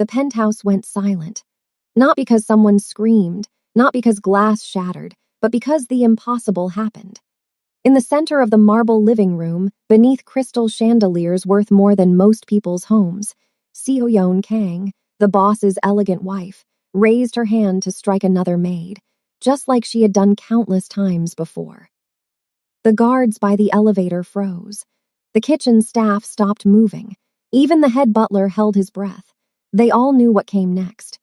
the penthouse went silent. Not because someone screamed, not because glass shattered, but because the impossible happened. In the center of the marble living room, beneath crystal chandeliers worth more than most people's homes, Seo-yeon Kang, the boss's elegant wife, raised her hand to strike another maid, just like she had done countless times before. The guards by the elevator froze. The kitchen staff stopped moving. Even the head butler held his breath. They all knew what came next.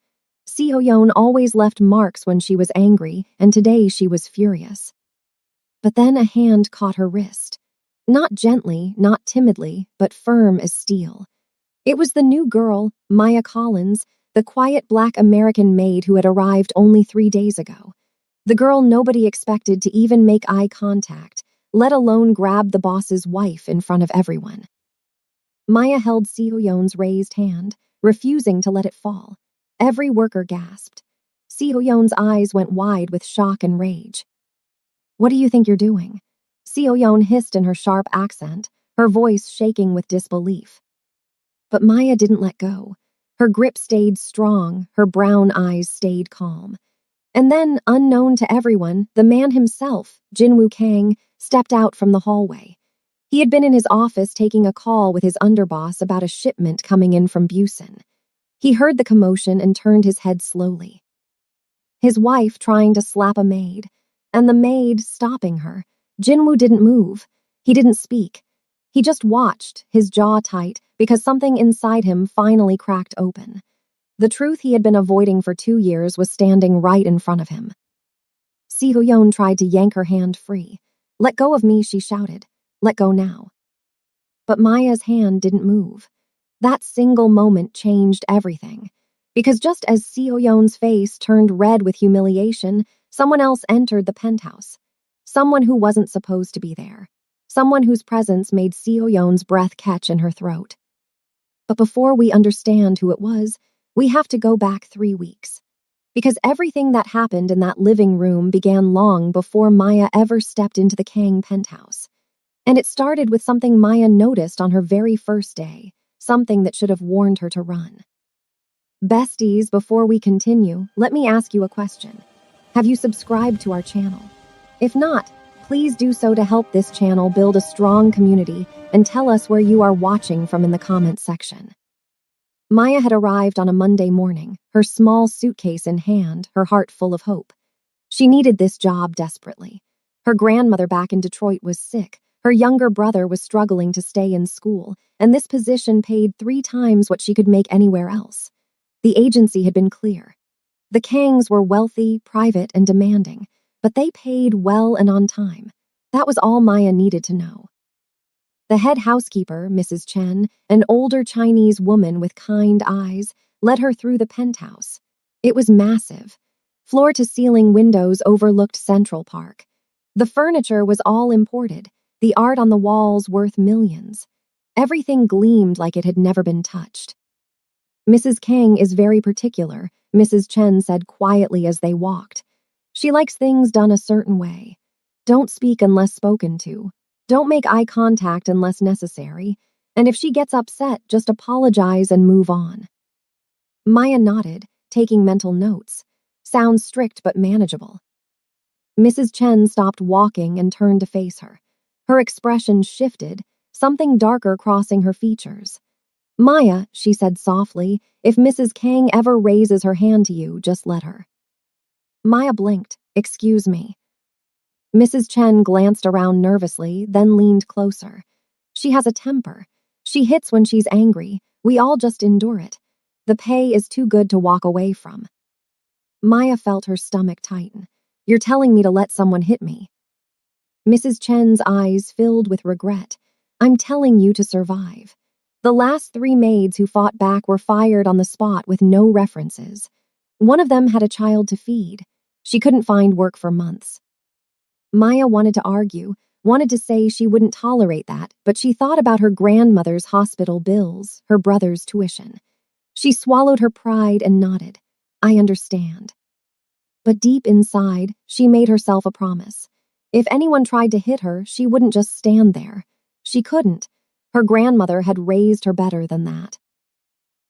Seo-yeon always left marks when she was angry, and today she was furious. But then a hand caught her wrist. Not gently, not timidly, but firm as steel. It was the new girl, Maya Collins, the quiet black American maid who had arrived only 3 days ago. The girl nobody expected to even make eye contact, let alone grab the boss's wife in front of everyone. Maya held Seo-yeon's raised hand, refusing to let it fall. Every worker gasped. Seo-yeon's eyes went wide with shock and rage. "What do you think you're doing?" Seo-yeon hissed in her sharp accent, her voice shaking with disbelief. But Maya didn't let go. Her grip stayed strong, her brown eyes stayed calm. And then, unknown to everyone, the man himself, Jinwoo Kang, stepped out from the hallway. He had been in his office taking a call with his underboss about a shipment coming in from Busan. He heard the commotion and turned his head slowly. His wife trying to slap a maid, and the maid stopping her. Jinwoo didn't move. He didn't speak. He just watched, his jaw tight, because something inside him finally cracked open. The truth he had been avoiding for 2 years was standing right in front of him. Seo-yeon tried to yank her hand free. "Let go of me," she shouted. "Let go now." But Maya's hand didn't move. That single moment changed everything. Because just as Seo-yeon's face turned red with humiliation, someone else entered the penthouse. Someone who wasn't supposed to be there. Someone whose presence made Seo-yeon's breath catch in her throat. But before we understand who it was, we have to go back 3 weeks. Because everything that happened in that living room began long before Maya ever stepped into the Kang penthouse. And it started with something Maya noticed on her very first day, something that should have warned her to run. Besties, before we continue, let me ask you a question. Have you subscribed to our channel? If not, please do so to help this channel build a strong community, and tell us where you are watching from in the comments section. Maya had arrived on a Monday morning, her small suitcase in hand, her heart full of hope. She needed this job desperately. Her grandmother back in Detroit was sick, her younger brother was struggling to stay in school, and this position paid 3 times what she could make anywhere else. The agency had been clear. The Kangs were wealthy, private, and demanding, but they paid well and on time. That was all Maya needed to know. The head housekeeper, Mrs. Chen, an older Chinese woman with kind eyes, led her through the penthouse. It was massive. Floor-to-ceiling windows overlooked Central Park. The furniture was all imported, the art on the walls worth millions. Everything gleamed like it had never been touched. "Mrs. Kang is very particular," Mrs. Chen said quietly as they walked. "She likes things done a certain way. Don't speak unless spoken to. Don't make eye contact unless necessary. And if she gets upset, just apologize and move on." Maya nodded, taking mental notes. Sounds strict but manageable. Mrs. Chen stopped walking and turned to face her. Her expression shifted, something darker crossing her features. "Maya," she said softly, "if Mrs. Kang ever raises her hand to you, just let her." Maya blinked. "Excuse me." Mrs. Chen glanced around nervously, then leaned closer. "She has a temper. She hits when she's angry. We all just endure it. The pay is too good to walk away from." Maya felt her stomach tighten. "You're telling me to let someone hit me?" Mrs. Chen's eyes filled with regret. "I'm telling you to survive. The last 3 maids who fought back were fired on the spot with no references. One of them had a child to feed. She couldn't find work for months." Maya wanted to argue, wanted to say she wouldn't tolerate that, but she thought about her grandmother's hospital bills, her brother's tuition. She swallowed her pride and nodded. "I understand." But deep inside, she made herself a promise. If anyone tried to hit her, she wouldn't just stand there. She couldn't. Her grandmother had raised her better than that.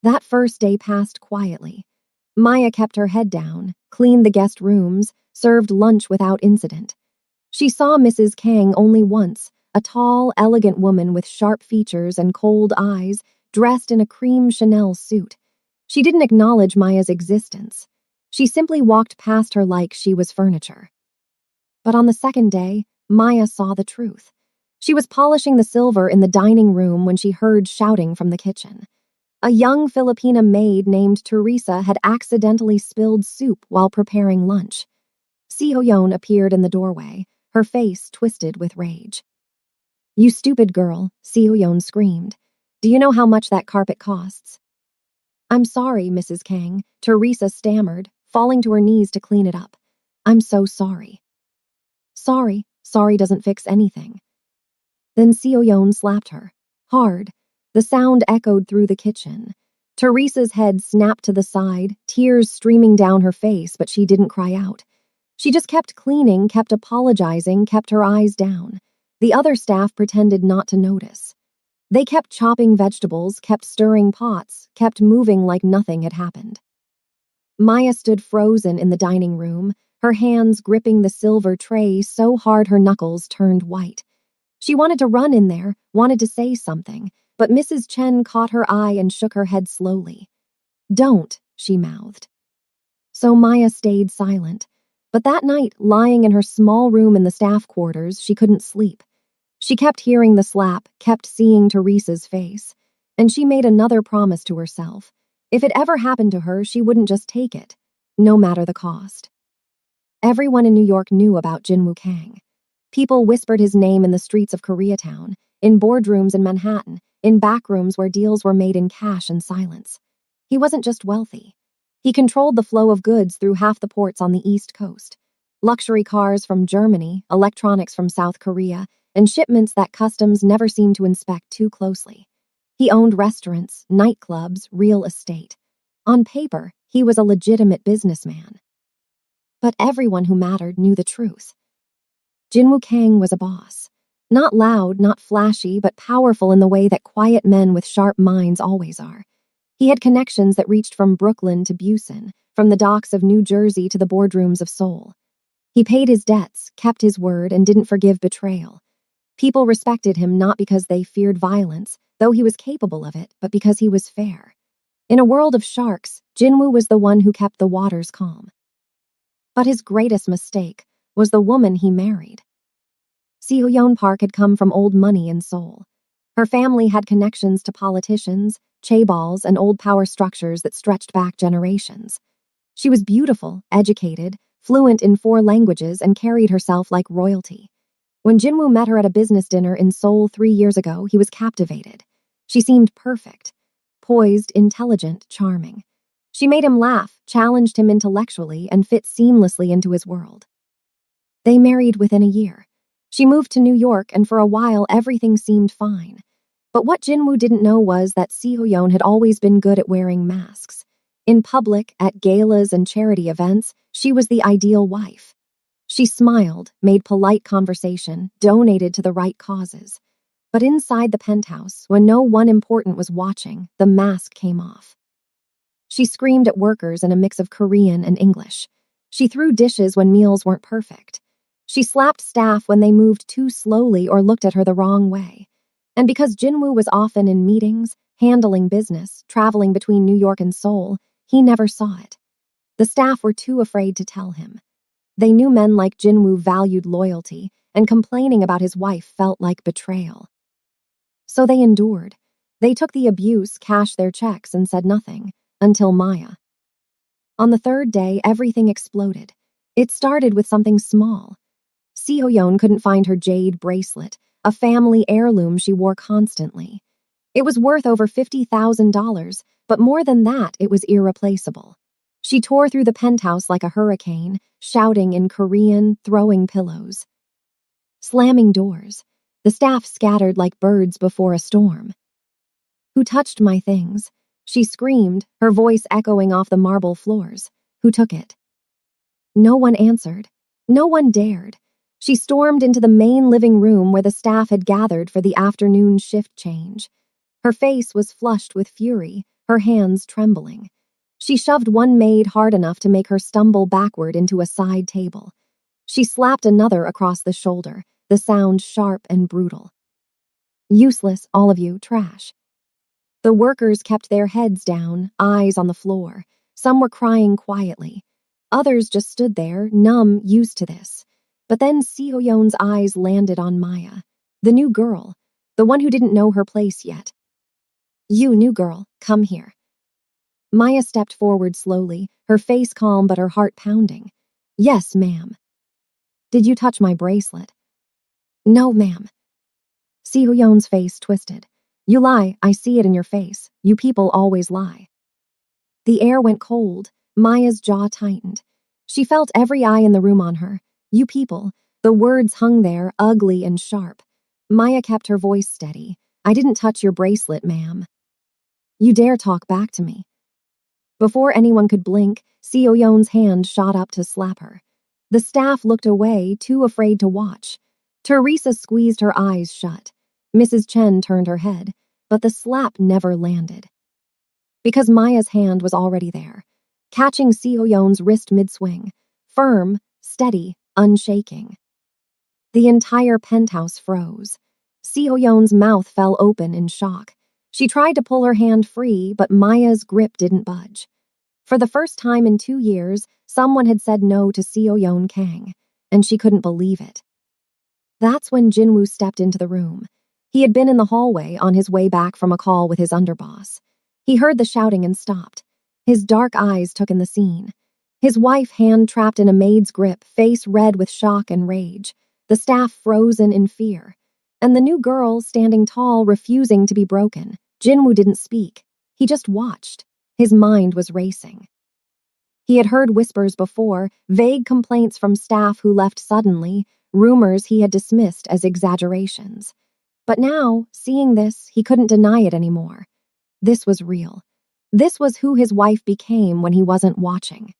That first day passed quietly. Maya kept her head down, cleaned the guest rooms, served lunch without incident. She saw Mrs. Kang only once, a tall, elegant woman with sharp features and cold eyes, dressed in a cream Chanel suit. She didn't acknowledge Maya's existence. She simply walked past her like she was furniture. But on the second day, Maya saw the truth. She was polishing the silver in the dining room when she heard shouting from the kitchen. A young Filipina maid named Teresa had accidentally spilled soup while preparing lunch. Si Hoyon appeared in the doorway, her face twisted with rage. "You stupid girl," Si Hoyon screamed. "Do you know how much that carpet costs?" "I'm sorry, Mrs. Kang," Teresa stammered, falling to her knees to clean it up. "I'm so sorry." Sorry doesn't fix anything." Then Si Hoyon slapped her. Hard. The sound echoed through the kitchen. Teresa's head snapped to the side, tears streaming down her face, but she didn't cry out. She just kept cleaning, kept apologizing, kept her eyes down. The other staff pretended not to notice. They kept chopping vegetables, kept stirring pots, kept moving like nothing had happened. Maya stood frozen in the dining room, her hands gripping the silver tray so hard her knuckles turned white. She wanted to run in there, wanted to say something, but Mrs. Chen caught her eye and shook her head slowly. "Don't," she mouthed. So Maya stayed silent. But that night, lying in her small room in the staff quarters, she couldn't sleep. She kept hearing the slap, kept seeing Teresa's face. And she made another promise to herself. If it ever happened to her, she wouldn't just take it, no matter the cost. Everyone in New York knew about Jinwoo Kang. People whispered his name in the streets of Koreatown, in boardrooms in Manhattan, in backrooms where deals were made in cash and silence. He wasn't just wealthy. He controlled the flow of goods through half the ports on the East Coast. Luxury cars from Germany, electronics from South Korea, and shipments that customs never seemed to inspect too closely. He owned restaurants, nightclubs, real estate. On paper, he was a legitimate businessman. But everyone who mattered knew the truth. Jinwoo Kang was a boss. Not loud, not flashy, but powerful in the way that quiet men with sharp minds always are. He had connections that reached from Brooklyn to Busan, from the docks of New Jersey to the boardrooms of Seoul. He paid his debts, kept his word, and didn't forgive betrayal. People respected him not because they feared violence, though he was capable of it, but because he was fair. In a world of sharks, Jinwoo was the one who kept the waters calm. But his greatest mistake was the woman he married. Si Hoyon Park had come from old money in Seoul. Her family had connections to politicians, chaebols, and old power structures that stretched back generations. She was beautiful, educated, fluent in 4 languages, and carried herself like royalty. When Jinwoo met her at a business dinner in Seoul 3 years ago, he was captivated. She seemed perfect. Poised, intelligent, charming. She made him laugh, challenged him intellectually, and fit seamlessly into his world. They married within a year. She moved to New York, and for a while everything seemed fine. But what Jinwoo didn't know was that Si Hoyon had always been good at wearing masks. In public, at galas and charity events, she was the ideal wife. She smiled, made polite conversation, donated to the right causes. But inside the penthouse, when no one important was watching, the mask came off. She screamed at workers in a mix of Korean and English. She threw dishes when meals weren't perfect. She slapped staff when they moved too slowly or looked at her the wrong way. And because Jinwoo was often in meetings, handling business, traveling between New York and Seoul, he never saw it. The staff were too afraid to tell him. They knew men like Jinwoo valued loyalty, and complaining about his wife felt like betrayal. So they endured. They took the abuse, cashed their checks, and said nothing, until Maya. On the 3rd day, everything exploded. It started with something small. Si Hoyon couldn't find her jade bracelet, a family heirloom she wore constantly. It was worth over $50,000, but more than that, it was irreplaceable. She tore through the penthouse like a hurricane, shouting in Korean, throwing pillows. Slamming doors. The staff scattered like birds before a storm. "Who touched my things?" She screamed, her voice echoing off the marble floors. "Who took it?" No one answered. No one dared. She stormed into the main living room where the staff had gathered for the afternoon shift change. Her face was flushed with fury, her hands trembling. She shoved one maid hard enough to make her stumble backward into a side table. She slapped another across the shoulder, the sound sharp and brutal. "Useless, all of you, trash." The workers kept their heads down, eyes on the floor. Some were crying quietly. Others just stood there, numb, used to this. But then Seoyeon's eyes landed on Maya, the new girl, the one who didn't know her place yet. "You, new girl, come here." Maya stepped forward slowly, her face calm but her heart pounding. "Yes, ma'am." "Did you touch my bracelet?" "No, ma'am." Seoyeon's face twisted. "You lie, I see it in your face. You people always lie." The air went cold. Maya's jaw tightened. She felt every eye in the room on her. "You people." The words hung there, ugly and sharp. Maya kept her voice steady. "I didn't touch your bracelet, ma'am." "You dare talk back to me." Before anyone could blink, Seoyeon's hand shot up to slap her. The staff looked away, too afraid to watch. Teresa squeezed her eyes shut. Mrs. Chen turned her head, but the slap never landed. Because Maya's hand was already there, catching Seoyeon's wrist mid-swing, firm, steady, unshaking. The entire penthouse froze. Seoyeon's mouth fell open in shock. She tried to pull her hand free, but Maya's grip didn't budge. For the first time in 2 years, someone had said no to Seoyeon Kang, and she couldn't believe it. That's when Jinwoo stepped into the room. He had been in the hallway on his way back from a call with his underboss. He heard the shouting and stopped. His dark eyes took in the scene. His wife hand trapped in a maid's grip, face red with shock and rage, the staff frozen in fear, and the new girl standing tall, refusing to be broken. Jinwoo didn't speak. He just watched. His mind was racing. He had heard whispers before, vague complaints from staff who left suddenly, rumors he had dismissed as exaggerations. But now, seeing this, he couldn't deny it anymore. This was real. This was who his wife became when he wasn't watching.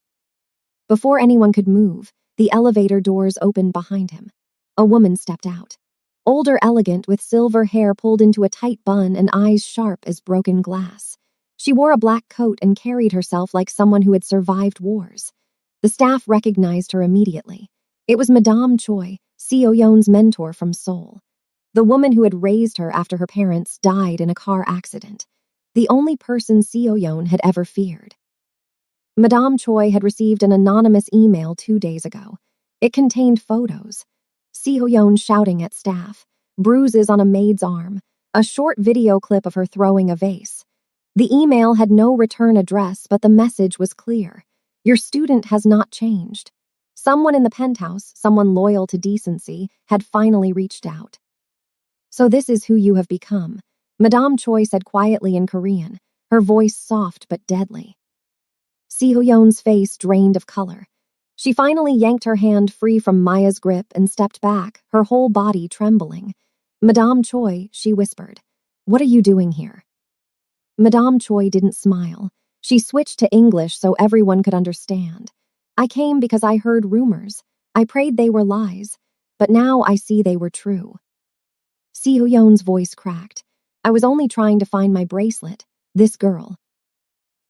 Before anyone could move, the elevator doors opened behind him. A woman stepped out. Older, elegant, with silver hair pulled into a tight bun and eyes sharp as broken glass. She wore a black coat and carried herself like someone who had survived wars. The staff recognized her immediately. It was Madame Choi, Seoyeon's mentor from Seoul. The woman who had raised her after her parents died in a car accident. The only person Seoyeon had ever feared. Madame Choi had received an anonymous email 2 days ago. It contained photos. Seoyeon shouting at staff, bruises on a maid's arm, a short video clip of her throwing a vase. The email had no return address, but the message was clear. Your student has not changed. Someone in the penthouse, someone loyal to decency, had finally reached out. So this is who you have become, Madame Choi said quietly in Korean, her voice soft but deadly. Seoyeon's face drained of color. She finally yanked her hand free from Maya's grip and stepped back, her whole body trembling. Madame Choi, she whispered, what are you doing here? Madame Choi didn't smile. She switched to English so everyone could understand. I came because I heard rumors. I prayed they were lies, but now I see they were true. Seoyeon's voice cracked. I was only trying to find my bracelet. This girl.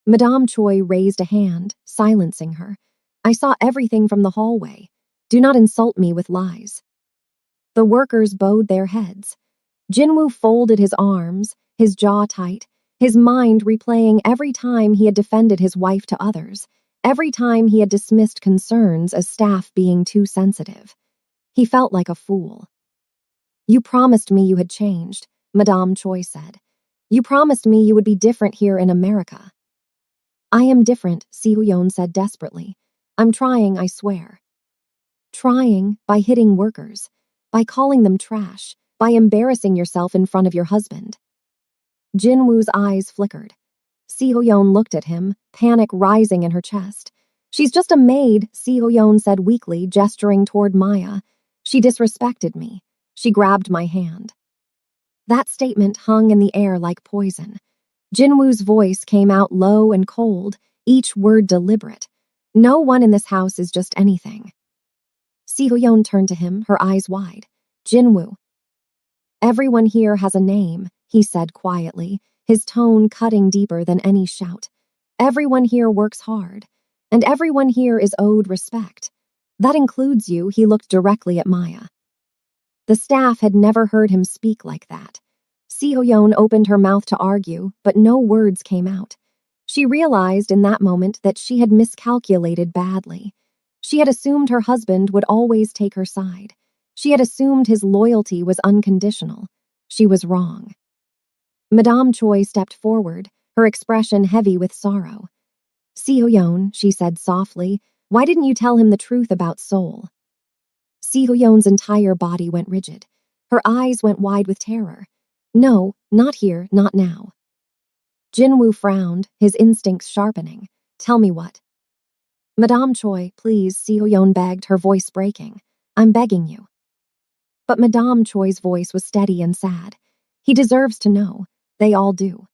Madame Choi raised a hand, silencing her. I saw everything from the hallway. Do not insult me with lies. The workers bowed their heads. Jinwoo folded his arms, his jaw tight, his mind replaying every time he had defended his wife to others, every time he had dismissed concerns as staff being too sensitive. He felt like a fool. You promised me you had changed, Madame Choi said. You promised me you would be different here in America. I am different, Seoyeon said desperately. I'm trying, I swear. Trying by hitting workers, by calling them trash, by embarrassing yourself in front of your husband. Jinwoo's eyes flickered. Seoyeon looked at him, panic rising in her chest. She's just a maid, Seoyeon said weakly, gesturing toward Maya. She disrespected me. She grabbed my hand. That statement hung in the air like poison. Jinwoo's voice came out low and cold, each word deliberate. No one in this house is just anything. Seoyeon turned to him, her eyes wide. Jinwoo. Everyone here has a name, he said quietly, his tone cutting deeper than any shout. Everyone here works hard, and everyone here is owed respect. That includes you. He looked directly at Maya. The staff had never heard him speak like that. Seoyeon opened her mouth to argue, but no words came out. She realized in that moment that she had miscalculated badly. She had assumed her husband would always take her side. She had assumed his loyalty was unconditional. She was wrong. Madame Choi stepped forward, her expression heavy with sorrow. Seoyeon, she said softly, why didn't you tell him the truth about Seoul? Seoyeon's entire body went rigid. Her eyes went wide with terror. No, not here, not now. Jinwoo frowned, his instincts sharpening. Tell me what? Madame Choi, please, Seoyeon begged, her voice breaking. I'm begging you. But Madame Choi's voice was steady and sad. He deserves to know. They all do.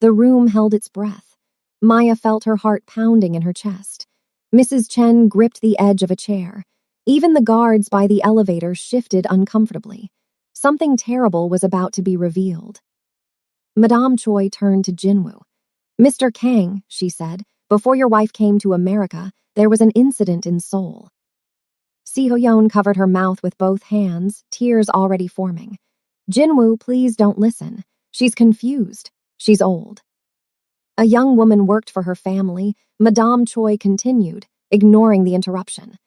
The room held its breath. Maya felt her heart pounding in her chest. Mrs. Chen gripped the edge of a chair. Even the guards by the elevator shifted uncomfortably. Something terrible was about to be revealed. Madame Choi turned to Jinwoo. Mr. Kang, she said, before your wife came to America, there was an incident in Seoul. Seoyeon covered her mouth with both hands, tears already forming. Jinwoo, please don't listen. She's confused. She's old. A young woman worked for her family, Madame Choi continued, ignoring the interruption.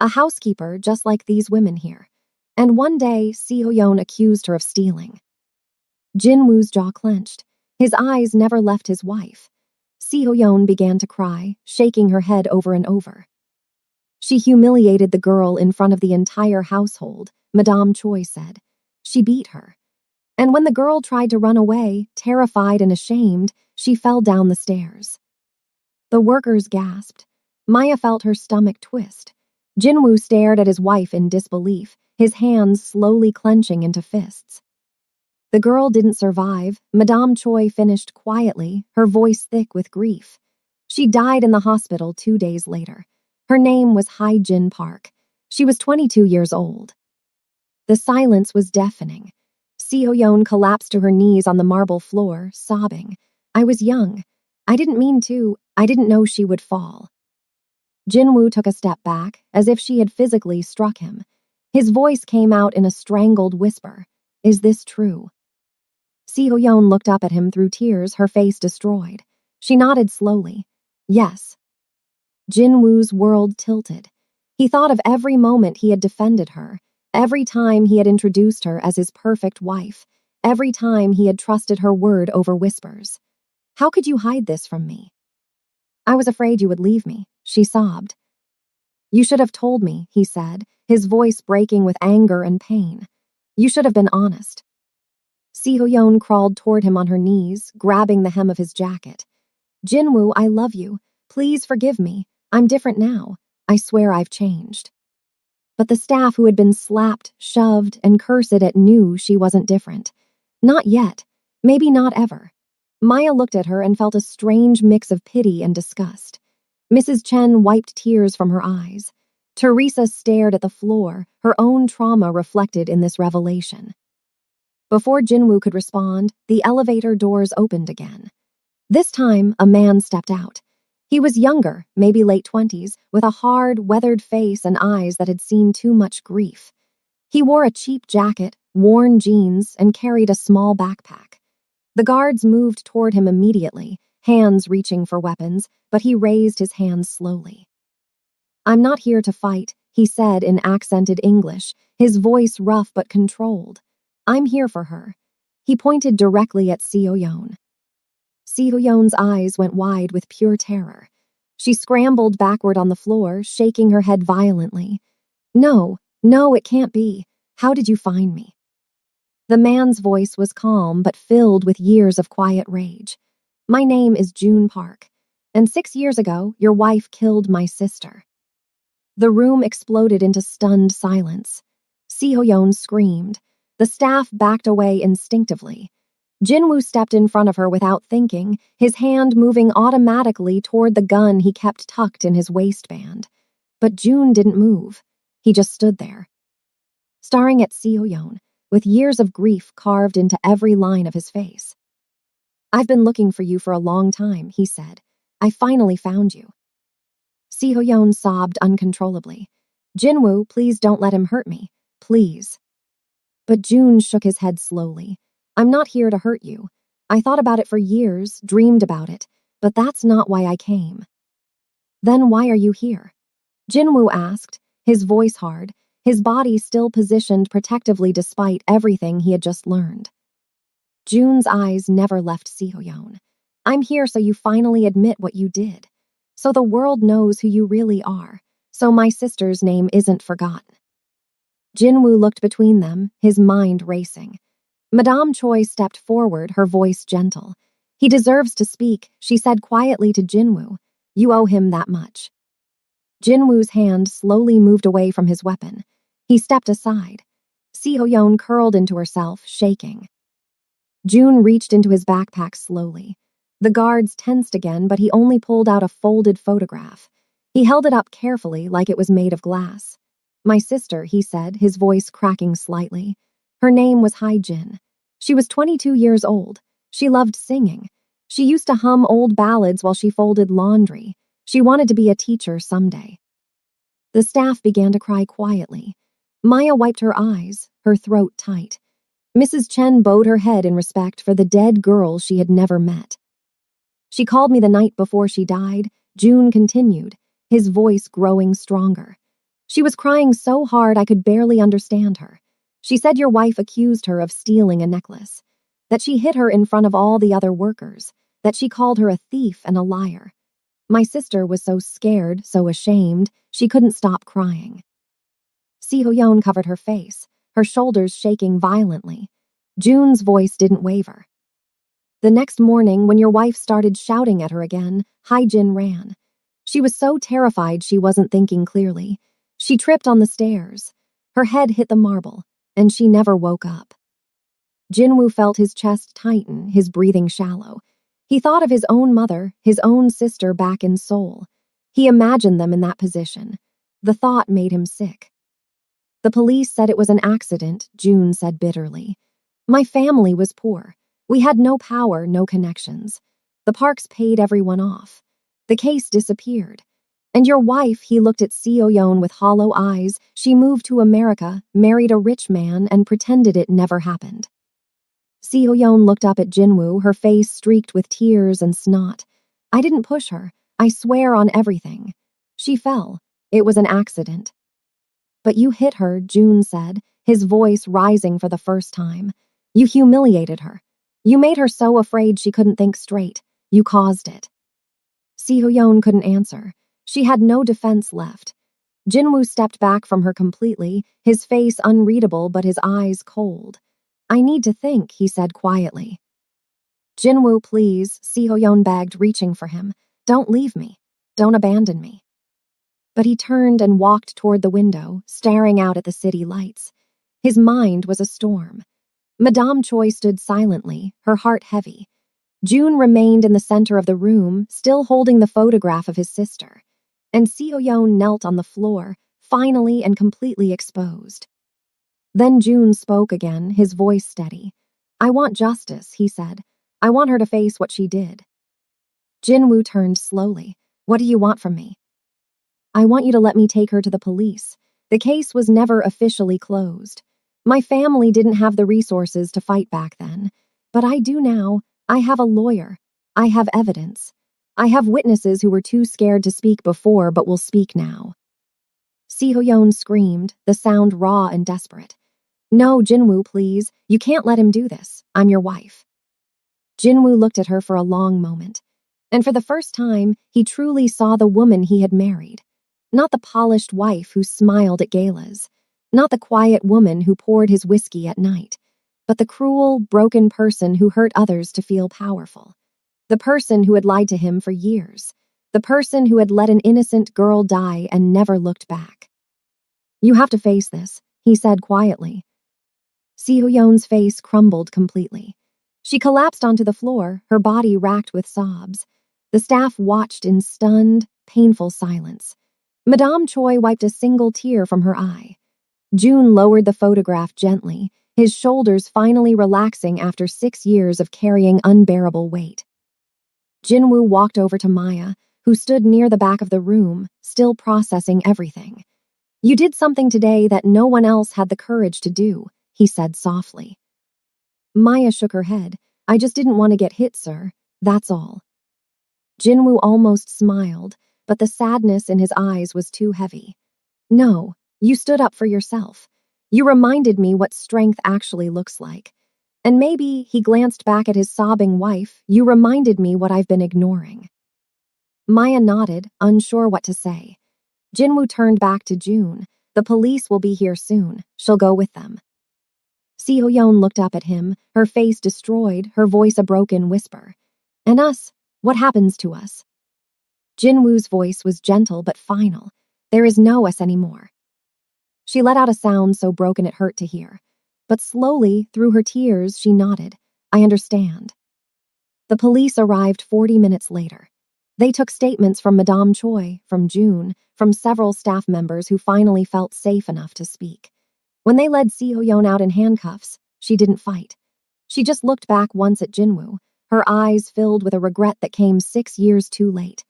A housekeeper just like these women here. And one day, Seoyeon accused her of stealing. Jinwoo's jaw clenched. His eyes never left his wife. Seoyeon began to cry, shaking her head over and over. She humiliated the girl in front of the entire household, Madame Choi said. She beat her. And when the girl tried to run away, terrified and ashamed, she fell down the stairs. The workers gasped. Maya felt her stomach twist. Jinwoo stared at his wife in disbelief, his hands slowly clenching into fists. The girl didn't survive, Madame Choi finished quietly, her voice thick with grief. She died in the hospital 2 days later. Her name was Jin Park. She was 22 years old. The silence was deafening. Seoyeon collapsed to her knees on the marble floor, sobbing. I was young. I didn't mean to. I didn't know she would fall. Jinwoo took a step back, as if she had physically struck him. His voice came out in a strangled whisper. Is this true? Seoyeon looked up at him through tears, her face destroyed. She nodded slowly. Yes. Jinwoo's world tilted. He thought of every moment he had defended her, every time he had introduced her as his perfect wife, every time he had trusted her word over whispers. How could you hide this from me? I was afraid you would leave me, she sobbed. You should have told me, he said, his voice breaking with anger and pain. You should have been honest. Seoyeon crawled toward him on her knees, grabbing the hem of his jacket. Jinwoo, I love you. Please forgive me. I'm different now. I swear I've changed. But the staff who had been slapped, shoved, and cursed at knew she wasn't different. Not yet. Maybe not ever. Maya looked at her and felt a strange mix of pity and disgust. Mrs. Chen wiped tears from her eyes. Teresa stared at the floor, her own trauma reflected in this revelation. Before Jinwoo could respond, the elevator doors opened again. This time, a man stepped out. He was younger, maybe late 20s, with a hard, weathered face and eyes that had seen too much grief. He wore a cheap jacket, worn jeans, and carried a small backpack. The guards moved toward him immediately, hands reaching for weapons, but he raised his hands slowly. I'm not here to fight, he said in accented English, his voice rough but controlled. I'm here for her. He pointed directly at Seoyeon. Seoyeon's eyes went wide with pure terror. She scrambled backward on the floor, shaking her head violently. No, it can't be. How did you find me? The man's voice was calm but filled with years of quiet rage. My name is June Park, and 6 years ago, your wife killed my sister. The room exploded into stunned silence. Seoyeon screamed. The staff backed away instinctively. Jinwoo stepped in front of her without thinking, his hand moving automatically toward the gun he kept tucked in his waistband. But June didn't move. He just stood there, staring at Seoyeon, with years of grief carved into every line of his face. I've been looking for you for a long time, he said. I finally found you. Si-Hoyeon sobbed uncontrollably. Jinwoo, please don't let him hurt me. Please. But June shook his head slowly. I'm not here to hurt you. I thought about it for years, dreamed about it, but that's not why I came. Then why are you here? Jinwoo asked, his voice hard, his body still positioned protectively despite everything he had just learned. June's eyes never left Si-Hoyeon. I'm here so you finally admit what you did. So the world knows who you really are. So my sister's name isn't forgotten. Jinwoo looked between them, his mind racing. Madame Choi stepped forward, her voice gentle. He deserves to speak, she said quietly to Jinwoo. You owe him that much. Jinwoo's hand slowly moved away from his weapon. He stepped aside. Si-Hoyeon curled into herself, shaking. June reached into his backpack slowly. The guards tensed again, but he only pulled out a folded photograph. He held it up carefully like it was made of glass. My sister, he said, his voice cracking slightly. Her name was Hae-jin. She was 22 years old. She loved singing. She used to hum old ballads while she folded laundry. She wanted to be a teacher someday. The staff began to cry quietly. Maya wiped her eyes, her throat tight. Mrs. Chen bowed her head in respect for the dead girl she had never met. She called me the night before she died, June continued, his voice growing stronger. She was crying so hard I could barely understand her. She said your wife accused her of stealing a necklace, that she hid her in front of all the other workers, that she called her a thief and a liar. My sister was so scared, so ashamed, she couldn't stop crying. Si-Hoyeon covered her face, her shoulders shaking violently. June's voice didn't waver. The next morning, when your wife started shouting at her again, Hae-jin ran. She was so terrified she wasn't thinking clearly. She tripped on the stairs. Her head hit the marble, and she never woke up. Jinwoo felt his chest tighten, his breathing shallow. He thought of his own mother, his own sister back in Seoul. He imagined them in that position. The thought made him sick. The police said it was an accident, June said bitterly. My family was poor. We had no power, no connections. The parks paid everyone off. The case disappeared. And your wife, he looked at Si-Hoyeon with hollow eyes, she moved to America, married a rich man, and pretended it never happened. Si-Hoyeon looked up at Jinwoo, her face streaked with tears and snot. I didn't push her. I swear on everything. She fell. It was an accident. But you hit her, June said, his voice rising for the first time. You humiliated her. You made her so afraid she couldn't think straight. You caused it. Si-Hoyeon couldn't answer. She had no defense left. Jinwoo stepped back from her completely, his face unreadable but his eyes cold. I need to think, he said quietly. Jinwoo, please, Si-Hoyeon begged, reaching for him. Don't leave me. Don't abandon me. But he turned and walked toward the window, staring out at the city lights. His mind was a storm. Madame Choi stood silently, her heart heavy. June remained in the center of the room, still holding the photograph of his sister. And Si-Hoyeon knelt on the floor, finally and completely exposed. Then June spoke again, his voice steady. I want justice, he said. I want her to face what she did. Jinwoo turned slowly. What do you want from me? I want you to let me take her to the police. The case was never officially closed. My family didn't have the resources to fight back then. But I do now. I have a lawyer. I have evidence. I have witnesses who were too scared to speak before but will speak now. Si-Hoyeon screamed, the sound raw and desperate. No, Jinwoo, please. You can't let him do this. I'm your wife. Jinwoo looked at her for a long moment. And for the first time, he truly saw the woman he had married. Not the polished wife who smiled at galas. Not the quiet woman who poured his whiskey at night. But the cruel, broken person who hurt others to feel powerful. The person who had lied to him for years. The person who had let an innocent girl die and never looked back. You have to face this, he said quietly. Si-Hoyeon's face crumbled completely. She collapsed onto the floor, her body racked with sobs. The staff watched in stunned, painful silence. Madame Choi wiped a single tear from her eye. June lowered the photograph gently, his shoulders finally relaxing after 6 years of carrying unbearable weight. Jinwoo walked over to Maya, who stood near the back of the room, still processing everything. "You did something today that no one else had the courage to do," he said softly. Maya shook her head. "I just didn't want to get hit, sir. That's all." Jinwoo almost smiled, but the sadness in his eyes was too heavy. "No, you stood up for yourself. You reminded me what strength actually looks like. And maybe," he glanced back at his sobbing wife, "you reminded me what I've been ignoring." Maya nodded, unsure what to say. Jinwoo turned back to June. "The police will be here soon. She'll go with them." Seo-yeon looked up at him, her face destroyed, her voice a broken whisper. "And us? What happens to us?" Jinwoo's voice was gentle but final. "There is no us anymore." She let out a sound so broken it hurt to hear. But slowly, through her tears, she nodded. "I understand." The police arrived 40 minutes later. They took statements from Madame Choi, from June, from several staff members who finally felt safe enough to speak. When they led Seo-yeon out in handcuffs, she didn't fight. She just looked back once at Jinwoo, her eyes filled with a regret that came 6 years too late.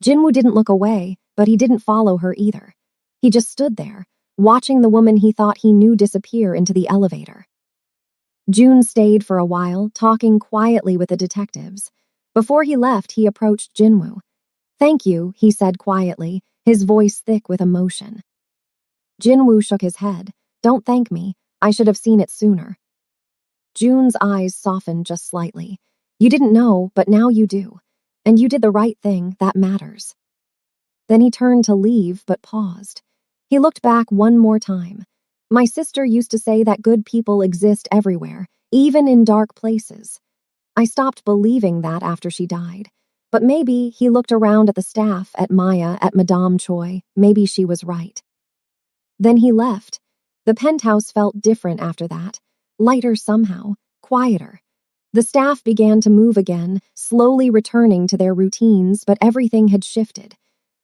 Jinwoo didn't look away, but he didn't follow her either. He just stood there, watching the woman he thought he knew disappear into the elevator. June stayed for a while, talking quietly with the detectives. Before he left, he approached Jinwoo. "Thank you," he said quietly, his voice thick with emotion. Jinwoo shook his head. "Don't thank me. I should have seen it sooner." June's eyes softened just slightly. "You didn't know, but now you do. And you did the right thing, that matters." Then he turned to leave, but paused. He looked back one more time. "My sister used to say that good people exist everywhere, even in dark places. I stopped believing that after she died. But maybe," he looked around at the staff, at Maya, at Madame Choi, "maybe she was right." Then he left. The penthouse felt different after that, lighter somehow, quieter. The staff began to move again, slowly returning to their routines, but everything had shifted.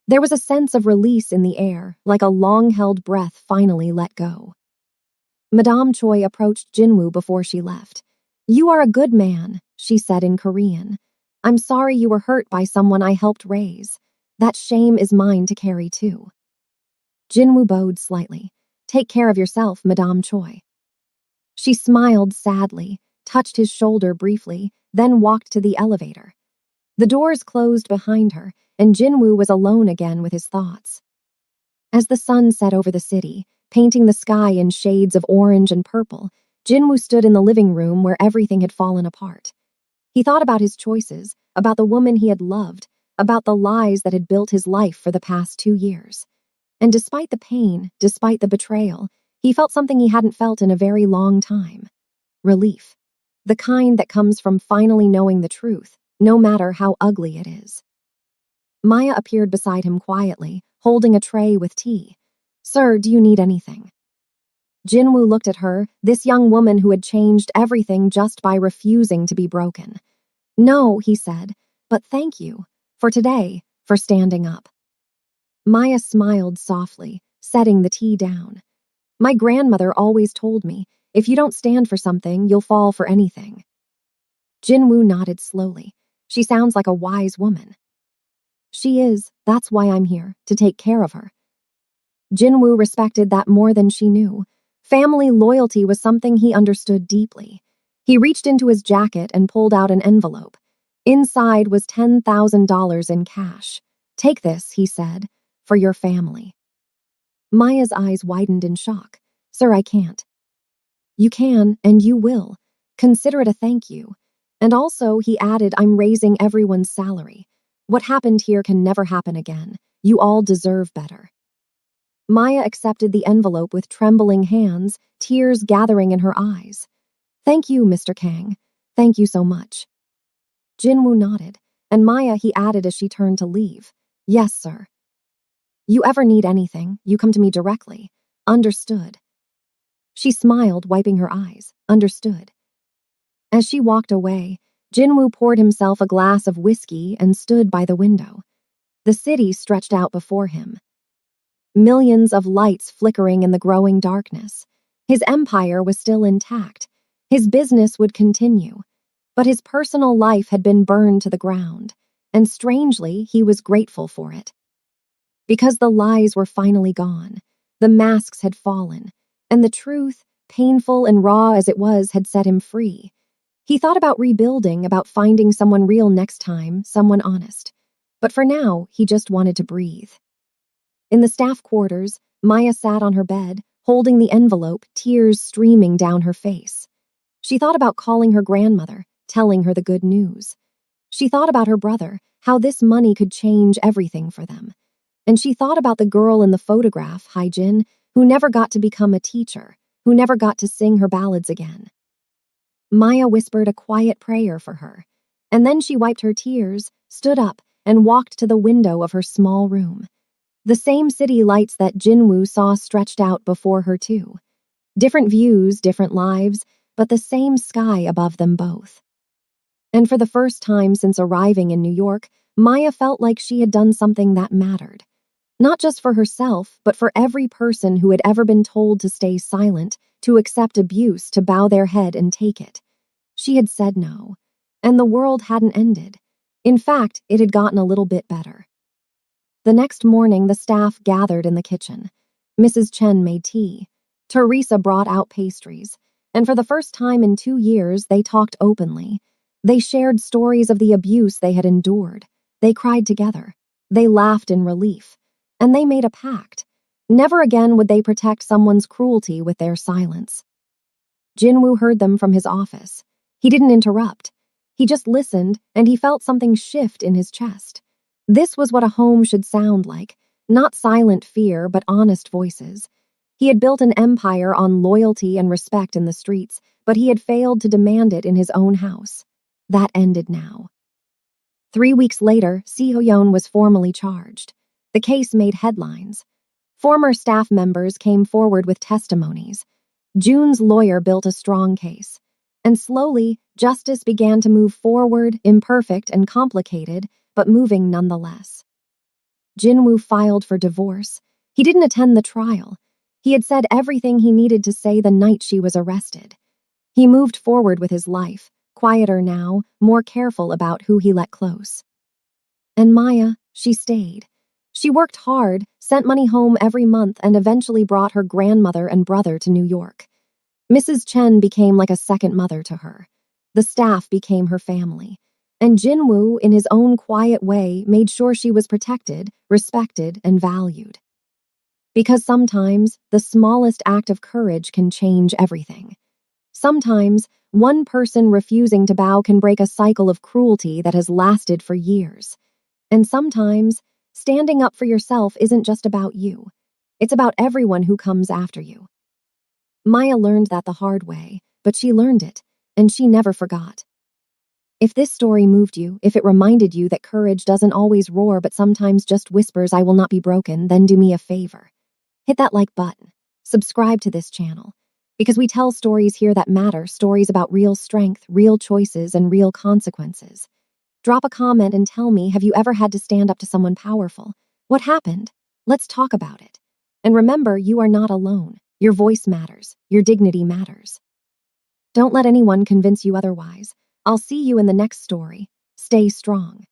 There was a sense of release in the air, like a long-held breath finally let go. Madame Choi approached Jinwoo before she left. "You are a good man," she said in Korean. "I'm sorry you were hurt by someone I helped raise. That shame is mine to carry too." Jinwoo bowed slightly. "Take care of yourself, Madame Choi." She smiled sadly, touched his shoulder briefly, then walked to the elevator. The doors closed behind her, and Jinwoo was alone again with his thoughts. As the sun set over the city, painting the sky in shades of orange and purple, Jinwoo stood in the living room where everything had fallen apart. He thought about his choices, about the woman he had loved, about the lies that had built his life for the past 2 years. And despite the pain, despite the betrayal, he felt something he hadn't felt in a very long time. Relief. The kind that comes from finally knowing the truth, no matter how ugly it is. Maya appeared beside him quietly, holding a tray with tea. "Sir, do you need anything?" Jinwoo looked at her, this young woman who had changed everything just by refusing to be broken. "No," he said, "but thank you. For today, for standing up." Maya smiled softly, setting the tea down. "My grandmother always told me, if you don't stand for something, you'll fall for anything." Jinwoo nodded slowly. "She sounds like a wise woman." "She is, that's why I'm here, to take care of her." Jinwoo respected that more than she knew. Family loyalty was something he understood deeply. He reached into his jacket and pulled out an envelope. Inside was $10,000 in cash. "Take this," he said, "for your family." Maya's eyes widened in shock. "Sir, I can't." "You can, and you will. Consider it a thank you. And also," he added, "I'm raising everyone's salary. What happened here can never happen again. You all deserve better." Maya accepted the envelope with trembling hands, tears gathering in her eyes. "Thank you, Mr. Kang. Thank you so much." Jinwoo nodded, and Maya, he added as she turned to leave. "Yes, sir. You ever need anything, you come to me directly. Understood." She smiled, wiping her eyes. "Understood." As she walked away, Jinwoo poured himself a glass of whiskey and stood by the window. The city stretched out before him. Millions of lights flickering in the growing darkness. His empire was still intact. His business would continue. But his personal life had been burned to the ground, and strangely, he was grateful for it. Because the lies were finally gone, the masks had fallen, and the truth, painful and raw as it was, had set him free. He thought about rebuilding, about finding someone real next time, someone honest. But for now, he just wanted to breathe. In the staff quarters, Maya sat on her bed, holding the envelope, tears streaming down her face. She thought about calling her grandmother, telling her the good news. She thought about her brother, how this money could change everything for them. And she thought about the girl in the photograph, Haijin, who never got to become a teacher, who never got to sing her ballads again. Maya whispered a quiet prayer for her, and then she wiped her tears, stood up, and walked to the window of her small room. The same city lights that Jinwoo saw stretched out before her too. Different views, different lives, but the same sky above them both. And for the first time since arriving in New York, Maya felt like she had done something that mattered. Not just for herself, but for every person who had ever been told to stay silent, to accept abuse, to bow their head and take it. She had said no, and the world hadn't ended. In fact, it had gotten a little bit better. The next morning, the staff gathered in the kitchen. Mrs. Chen made tea. Teresa brought out pastries, and for the first time in 2 years, they talked openly. They shared stories of the abuse they had endured. They cried together. They laughed in relief. And they made a pact. Never again would they protect someone's cruelty with their silence. Jinwoo heard them from his office. He didn't interrupt. He just listened, and he felt something shift in his chest. This was what a home should sound like. Not silent fear, but honest voices. He had built an empire on loyalty and respect in the streets, but he had failed to demand it in his own house. That ended now. 3 weeks later, Seoyeon was formally charged. The case made headlines. Former staff members came forward with testimonies. June's lawyer built a strong case. And slowly, justice began to move forward, imperfect and complicated, but moving nonetheless. Jinwoo filed for divorce. He didn't attend the trial. He had said everything he needed to say the night she was arrested. He moved forward with his life, quieter now, more careful about who he let close. And Maya, she stayed. She worked hard, sent money home every month, and eventually brought her grandmother and brother to New York. Mrs. Chen became like a second mother to her. The staff became her family. And Jinwoo, in his own quiet way, made sure she was protected, respected, and valued. Because sometimes, the smallest act of courage can change everything. Sometimes, one person refusing to bow can break a cycle of cruelty that has lasted for years. And sometimes, standing up for yourself isn't just about you. It's about everyone who comes after you. Maya learned that the hard way, but she learned it, and she never forgot. If this story moved you, if it reminded you that courage doesn't always roar but sometimes just whispers, "I will not be broken," then do me a favor. Hit that like button. Subscribe to this channel. Because we tell stories here that matter, stories about real strength, real choices, and real consequences. Drop a comment and tell me, have you ever had to stand up to someone powerful? What happened? Let's talk about it. And remember, you are not alone. Your voice matters. Your dignity matters. Don't let anyone convince you otherwise. I'll see you in the next story. Stay strong.